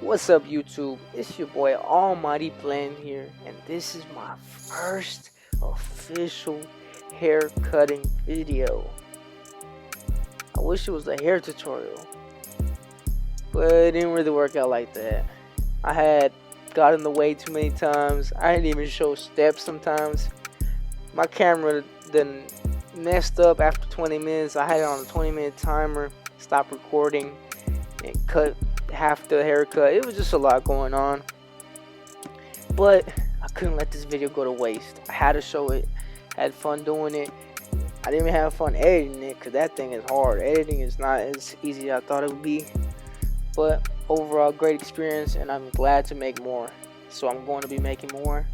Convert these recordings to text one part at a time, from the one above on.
What's up, YouTube? It's your boy Almighty Blend here, and this is my first official hair cutting video. I wish it was a hair tutorial, but it didn't really work out like that. I had got in the way too many times. I didn't even show steps sometimes. My camera then messed up after 20 minutes. I had it on a 20-minute timer, stopped recording, and cut half the haircut. It was just a lot going on, but I couldn't let this video go to waste. I had to show it. I had fun doing it. I didn't even have fun editing it because that thing is hard. Editing is not as easy as I thought it would be, but overall great experience, and I'm glad to make more, so I'm going to be making more.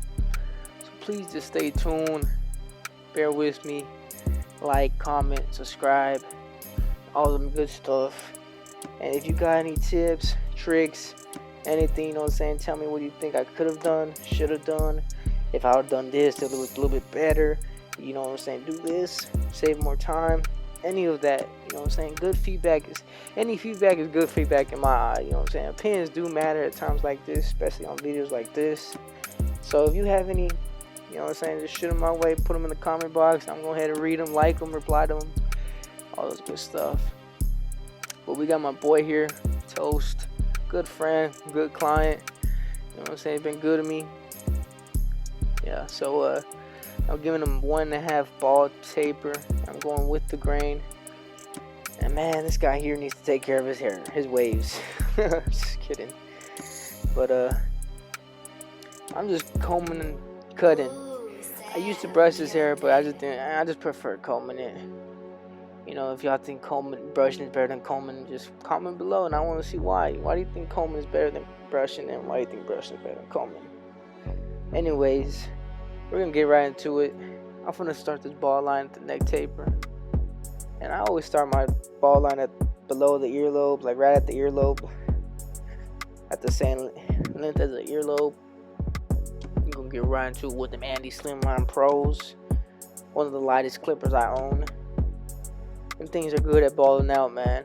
So please just stay tuned, bear with me, like, comment, subscribe, all them good stuff. And if you got any tips, tricks, anything, you know what I'm saying, tell me what you think I could have done, should have done. If I would have done this, it would look a little bit better. You know what I'm saying, do this, save more time. Any of that, you know what I'm saying. Good feedback is, any feedback is good feedback in my eye, you know what I'm saying. Opinions do matter at times like this, especially on videos like this. So if you have any, you know what I'm saying, just shoot them my way, put them in the comment box. I'm going to go ahead and read them, like them, reply to them, all those good stuff. But we got my boy here, Toast, good friend, good client, you know what I'm saying, he's been good to me. Yeah, so I'm giving him 1.5 ball taper. I'm going with the grain. And man, this guy here needs to take care of his hair, his waves. Just kidding. But I'm just combing and cutting. I used to brush his hair, but I just prefer combing it. You know, if y'all think brushing is better than combing, just comment below, and I want to see why. Why do you think combing is better than brushing, and why do you think brushing is better than combing? Anyways, we're gonna get right into it. I'm gonna start this ball line at the neck taper, and I always start my ball line at below the earlobe, like right at the earlobe, at the same length as the earlobe. I'm gonna get right into it with them Andy Slimline Pros, one of the lightest clippers I own. Them things are good at balling out, man.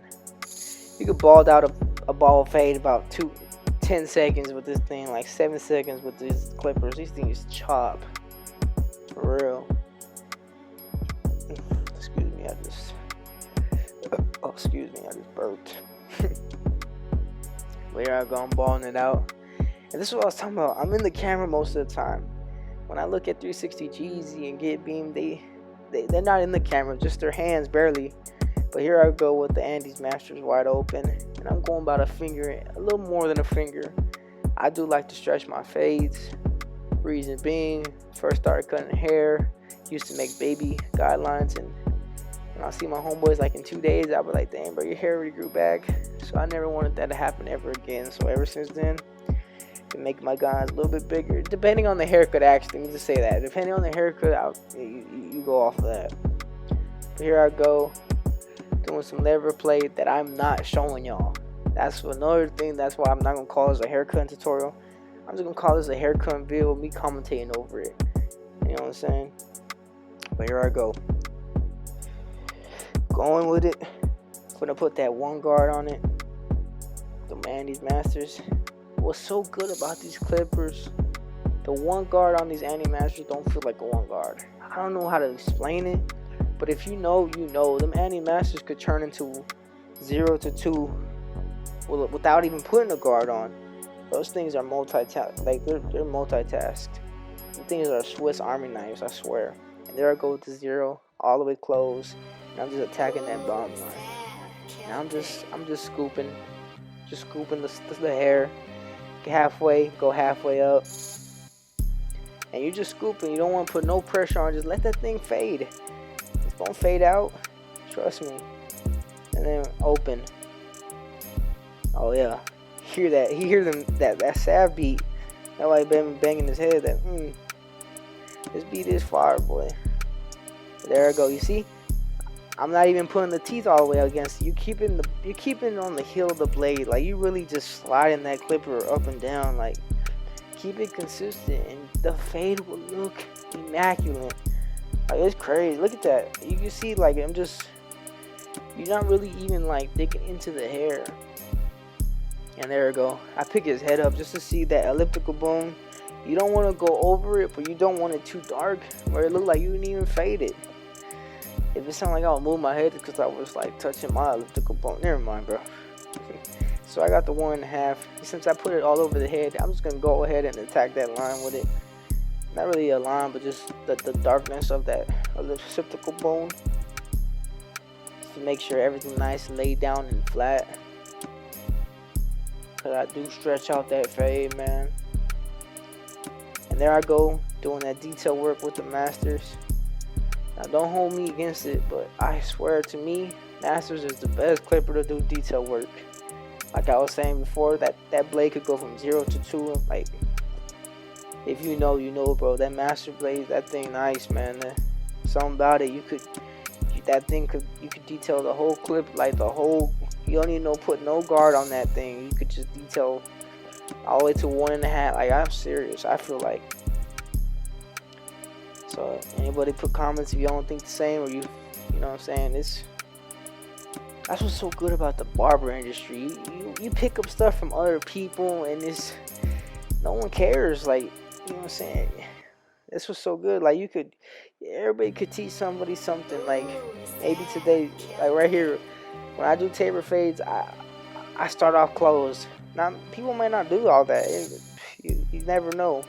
You could bald out a ball fade about 10 seconds with this thing, like 7 seconds with these clippers. These things chop. For real. Excuse me, I just burped. But here I go, I'm balling it out. And this is what I was talking about. I'm in the camera most of the time. When I look at 360 Jeezy and Get Beam, they're not in the camera, just their hands barely. But here I go with the Andes Masters wide open, and I'm going about a finger, a little more than a finger. I do like to stretch my fades. Reason being, first started cutting hair, used to make baby guidelines, and when I see my homeboys like in 2 days, I'll be like, damn bro, your hair already grew back. So I never wanted that to happen ever again. So ever since then, to make my guys a little bit bigger, depending on the haircut. Actually, let me just say that, depending on the haircut, you go off of that. But here I go, doing some lever play that I'm not showing y'all. That's another thing. That's why I'm not gonna call this a haircut tutorial. I'm just gonna call this a haircut video, me commentating over it. You know what I'm saying? But here I go, going with it. Gonna put that one guard on it. The Andes Masters. What's so good about these clippers, the one guard on these Andes Masters don't feel like a one guard. I don't know how to explain it, but if you know, you know. Them Andes Masters could turn into 0 to 2 without even putting a guard on. Those things are multitask, like they're multitasked. The things are Swiss Army knives, I swear. And there I go with the 0, all the way close, and I'm just attacking that bottom line. And I'm just scooping the hair. Halfway, go halfway up, and you're just scooping. You don't want to put no pressure on. Just let that thing fade. It's gonna fade out, trust me. And then open. Oh yeah, hear that? He hear them that salve beat. That why he been banging his head. That this beat is fire, boy. There I go. You see, I'm not even putting the teeth all the way against it. You're keeping it on the heel of the blade. Like, you really just sliding that clipper up and down. Like, keep it consistent, and the fade will look immaculate. Like, it's crazy. Look at that. You can see, like, you're not really even like digging into the hair. And there we go. I pick his head up just to see that elliptical bone. You don't want to go over it, but you don't want it too dark where it look like you didn't even fade it. If it sound like I'll move my head because I was like touching my elliptical bone. Never mind, bro. So I got the 1.5. Since I put it all over the head, I'm just gonna go ahead and attack that line with it. Not really a line, but just the darkness of that elliptical bone. Just to make sure everything nice and laid down and flat. Cause I do stretch out that fade, man. And there I go, doing that detail work with the masters. Now don't hold me against it, but I swear to me, masters is the best clipper to do detail work. Like I was saying before, that blade could go from 0 to 2. Like, if you know, you know, bro. That master blade, that thing nice, man. Something about it, you could detail the whole clip, like the whole. You don't even put no guard on that thing. You could just detail all the way to 1.5. Like, I'm serious. I feel like. So anybody put comments if you don't think the same, or you know what I'm saying. That's what's so good about the barber industry. You pick up stuff from other people, and no one cares. Like, you know what I'm saying. This was so good. Like, everybody could teach somebody something. Like, maybe today, like right here, when I do taper fades, I start off closed. Now, people may not do all that. You never know.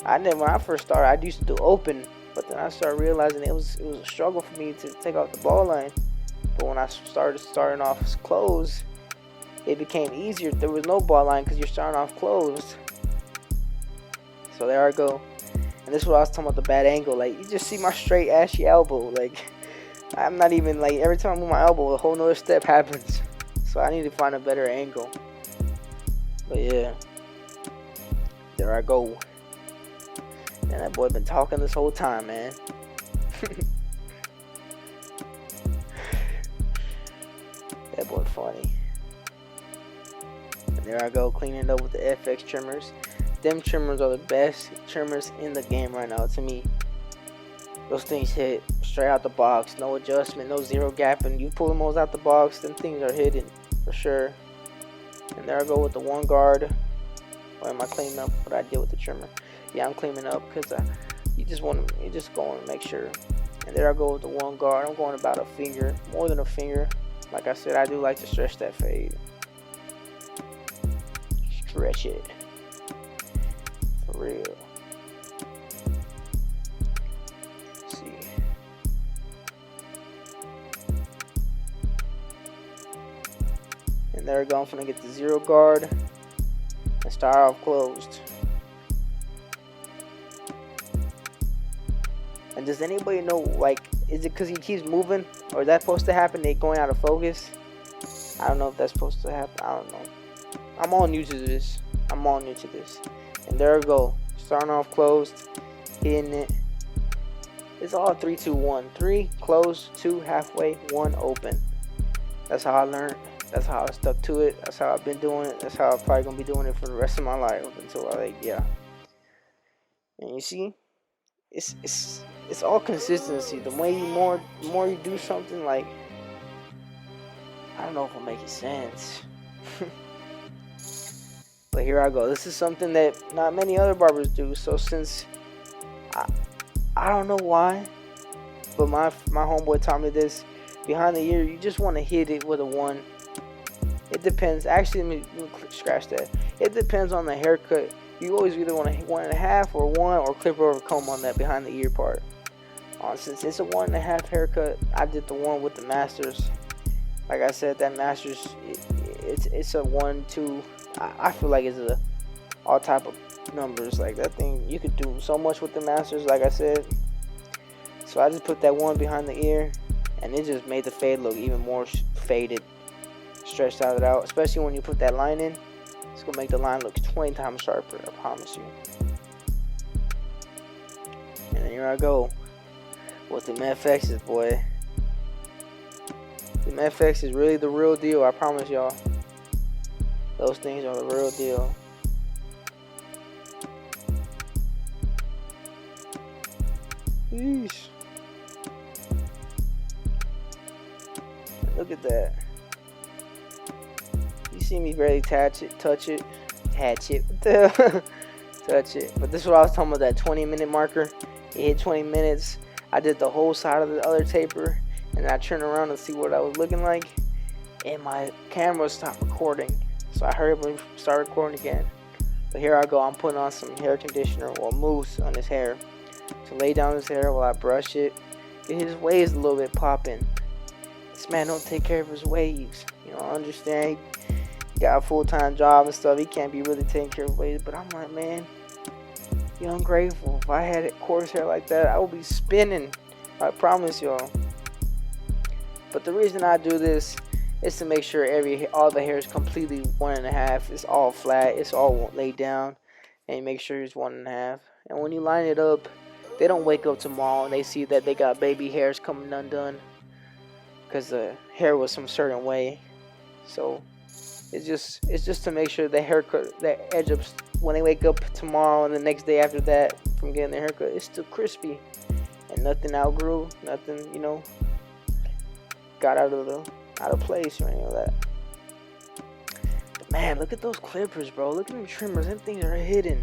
When I first started, I used to do open, but then I started realizing it was a struggle for me to take out the ball line. But when I starting off closed, it became easier. There was no ball line because you're starting off closed. So there I go. And this is what I was talking about, the bad angle. Like, you just see my straight ashy elbow. Like, I'm not even, like, every time I move my elbow, a whole nother step happens. So I need to find a better angle. But yeah, there I go. And that boy been talking this whole time, man. That boy funny. And there I go, cleaning it up with the FX trimmers. Them trimmers are the best trimmers in the game right now to me. Those things hit straight out the box, no adjustment, no zero gapping. You pull them out the box, them things are hidden for sure. And there I go with the one guard. Or am I cleaning up what I did with the trimmer? Yeah, I'm cleaning up because you just going to make sure. And there I go with the one guard. I'm going about a finger, more than a finger. Like I said, I do like to stretch that fade. Stretch it. For real. Let's see. And there we go. I'm gonna get the zero guard and start off closed. And does anybody know, like, is it because he keeps moving, or is that supposed to happen? They going out of focus? I don't know if that's supposed to happen. I don't know. I'm all new to this. And there we go. Starting off closed, hitting it. It's all 3, 2, 1. 3 closed, 2 halfway, 1 open. That's how I learned. That's how I stuck to it. That's how I've been doing it. That's how I'm probably gonna be doing it for the rest of my life until yeah. And you see, it's all consistency. The way more you do something, like, I don't know if it'll make sense. But here I go. This is something that not many other barbers do. So since I don't know why, but my homeboy taught me this. Behind the ear, you just want to hit it with a 1. It depends. Actually, let me scratch that. It depends on the haircut. You always either want to hit 1.5 or 1, or clip over comb on that behind the ear part. Since it's a 1.5 haircut, I did the 1 with the masters. Like I said, that masters, it's a 1, 2. I feel like it's all type of numbers. Like, that thing, you could do so much with the masters, like I said. So I just put that 1 behind the ear, and it just made the fade look even more faded, stretched out, especially when you put that line in. It's gonna make the line look 20 times sharper, I promise you. And then here I go with the FXs, boy. The FX is really the real deal, I promise y'all. Those things are the real deal. Yeesh. Look at that. You see me barely touch it. What the hell? Touch it. But this is what I was talking about, that 20-minute marker. It hit 20 minutes. I did the whole side of the other taper, and I turned around to see what I was looking like, and my camera stopped recording. So I hurried up and started recording again. But here I go. I'm putting on some hair conditioner or mousse on his hair to lay down his hair while I brush it. Get his waves a little bit popping. This man don't take care of his waves. You know, I understand. He got a full-time job and stuff. He can't be really taking care of waves. But I'm like, man, you're ungrateful. If I had coarse hair like that, I would be spinning. I promise y'all. But the reason I do this is to make sure all the hair is completely 1.5. It's all flat. It's all laid down, and you make sure it's 1.5. And when you line it up, they don't wake up tomorrow and they see that they got baby hairs coming undone because the hair was some certain way. So it's just to make sure the haircut, that edge up, when they wake up tomorrow and the next day after that from getting their haircut, it's still crispy and nothing outgrew, nothing, you know, got out of place or any of that. But man, look at those clippers, bro. Look at them trimmers. Them things are hidden.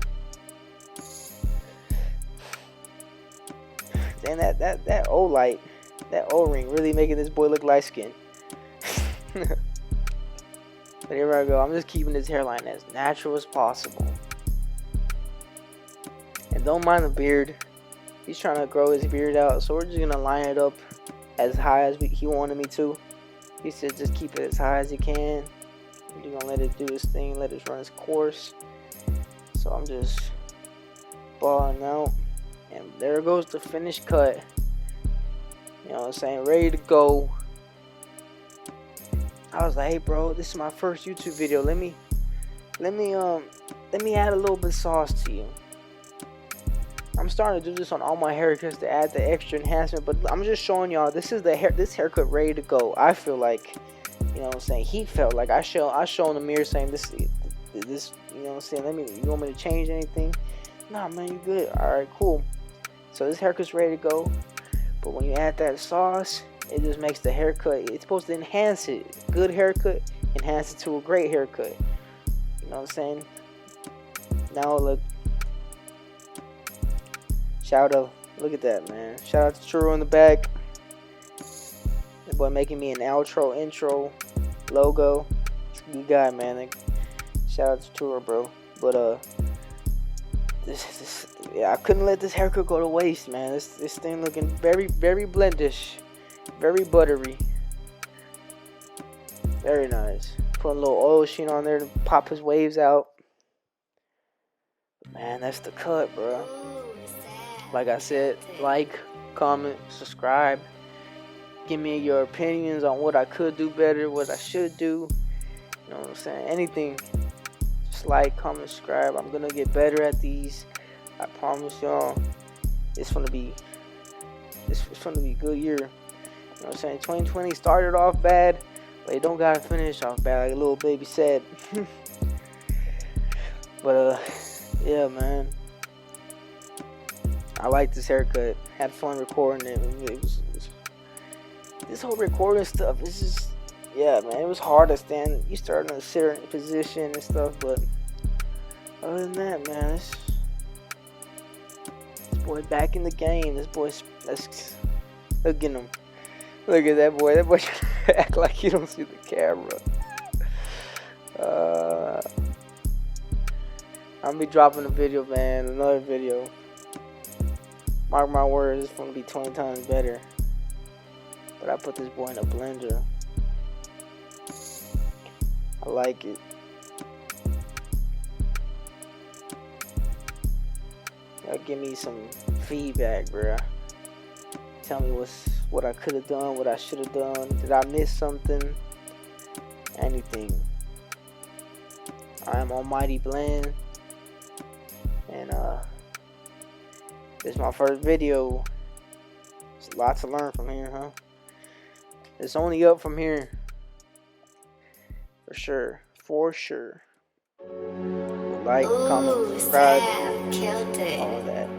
And that O-light, that O-ring really making this boy look light skinned. But here I go. I'm just keeping his hairline as natural as possible. And don't mind the beard. He's trying to grow his beard out, so we're just gonna line it up as high as he wanted me to. He said just keep it as high as you can. You're gonna let it do its thing, let it run its course. So I'm just balling out. And there goes the finished cut. You know what I'm saying? Ready to go. I was like, hey bro, this is my first YouTube video. Let me add a little bit of sauce to you. I'm starting to do this on all my haircuts to add the extra enhancement, but I'm just showing y'all this haircut ready to go. I feel like, you know what I'm saying, he felt like I show in the mirror saying this, you know what I'm saying, you want me to change anything? Nah man, you good. Alright, cool. So this haircut's ready to go. But when you add that sauce, it just makes the haircut, it's supposed to enhance it. Good haircut, enhance it to a great haircut. You know what I'm saying? Now look. Shout out, look at that, man. Shout out to Churro in the back. That boy making me an outro, intro, logo. It's a good guy, man. Like, shout out to Churro, bro. But yeah, I couldn't let this haircut go to waste, man. This thing looking very, very blendish, very buttery, very nice. Put a little oil sheen on there to pop his waves out. Man, that's the cut, bro. Like I said, like, comment, subscribe. Give me your opinions on what I could do better, what I should do. You know what I'm saying? Anything. Just like, comment, subscribe. I'm gonna get better at these. I promise y'all. It's gonna be a good year. You know what I'm saying? 2020 started off bad, but it don't gotta finish off bad, like a little baby said. But yeah, man. I like this haircut. Had fun recording it. This whole recording stuff is just, yeah, man. It was hard to stand. You start in a certain position and stuff, but other than that, man, this boy back in the game. This boy's, look at him. Look at that boy. That boy act like you don't see the camera. I'm gonna be dropping a video, man. Another video. Mark my words, it's gonna be 20 times better. But I put this boy in a blender. I like it. Y'all give me some feedback, bruh. Tell me what I could have done, what I should have done. Did I miss something? Anything. I am Almighty Blend. And this is my first video. There's a lot to learn from here, huh? It's only up from here. For sure. For sure. Like, comment, subscribe, all of that.